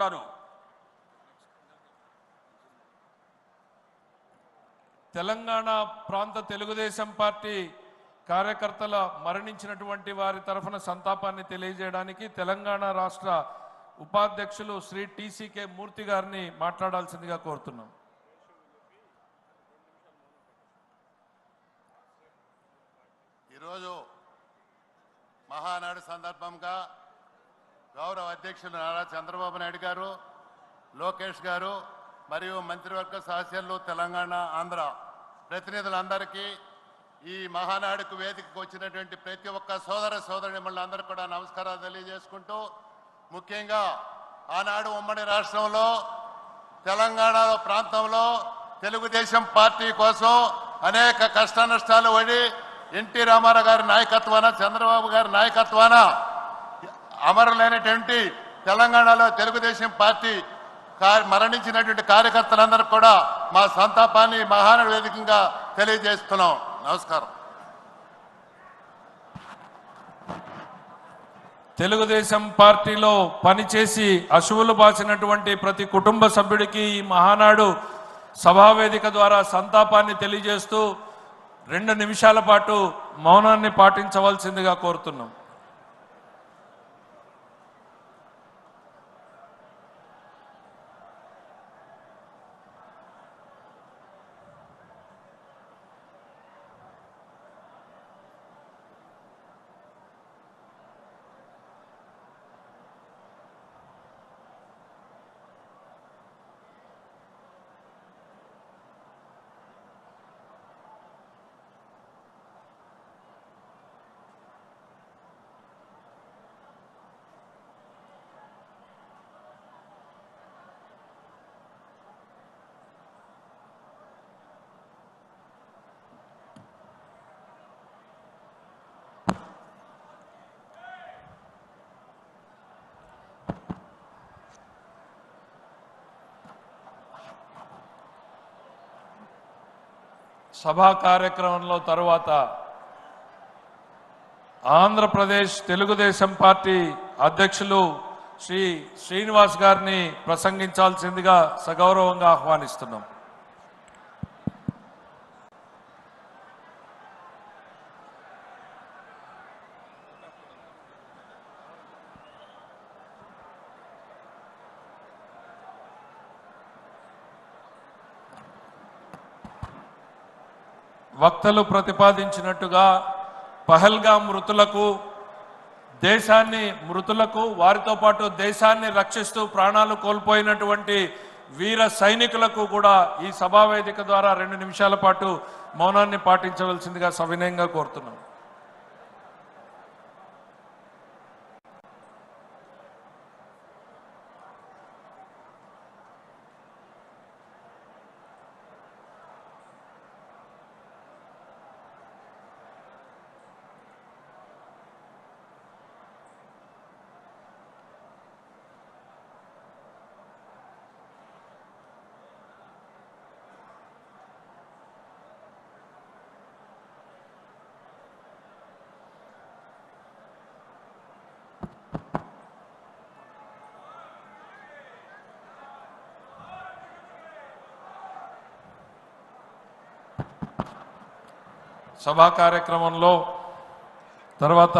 ఉండాను. తెలంగాణ ప్రాంత తెలుగుదేశం పార్టీ కార్యకర్తల మరణించినటువంటి వారి తరఫున సంతాపాన్ని తెలియజేయడానికి తెలంగాణ రాష్ట్ర ఉపాధ్యక్షులు శ్రీ టీసీకే మూర్తి గారిని మాట్లాడాల్సిందిగా కోరుతున్నాం. ఈరోజు మహానాడు సందర్భంగా గౌరవ అధ్యక్షులు నారా చంద్రబాబు నాయుడు గారు, లోకేష్ గారు మరియు మంత్రివర్గ సహచరులు, తెలంగాణ ఆంధ్ర ప్రతినిధులందరికీ, ఈ మహానాడుకు వేదికకు వచ్చినటువంటి ప్రతి ఒక్క సోదర సోదరిమణులందరికీ కూడా నమస్కారాలు తెలియజేసుకుంటూ, ముఖ్యంగా ఆనాడు ఉమ్మడి రాష్ట్రంలో తెలంగాణ ప్రాంతంలో తెలుగుదేశం పార్టీ కోసం అనేక కష్ట నష్టాలు పడి ఎన్టీ రామారావు గారి నాయకత్వాన, చంద్రబాబు గారి నాయకత్వాన అమరులైనటువంటి తెలంగాణలో తెలుగుదేశం పార్టీ మరణించినటువంటి కార్యకర్తలందరూ కూడా మా సంతాపాన్ని మహానాడు వేదికగా తెలియజేస్తున్నాం. నమస్కారం. తెలుగుదేశం పార్టీలో పనిచేసి అశువులు బాసినటువంటి ప్రతి కుటుంబ సభ్యుడికి ఈ మహానాడు సభావేదిక ద్వారా సంతాపాన్ని తెలియజేస్తూ 2 నిమిషాల పాటు మౌనాన్ని పాటించవలసిందిగా కోరుతున్నాం. సభా కార్యక్రమంలో తరువాత ఆంధ్రప్రదేశ్ తెలుగుదేశం పార్టీ అధ్యక్షులు శ్రీ శ్రీనివాస్ గారిని ప్రసంగించాల్సిందిగా సగౌరవంగా ఆహ్వానిస్తున్నాం. వక్తలు ప్రతిపాదించినట్టుగా పహల్గామ్ మృతులకు వారితో పాటు దేశాన్ని రక్షిస్తూ ప్రాణాలు కోల్పోయినటువంటి వీర సైనికులకు కూడా ఈ సభావేదిక ద్వారా 2 నిమిషాల పాటు మౌనాన్ని పాటించవలసిందిగా సవినయంగా కోరుతున్నాం. సభా కార్యక్రమంలో తర్వాత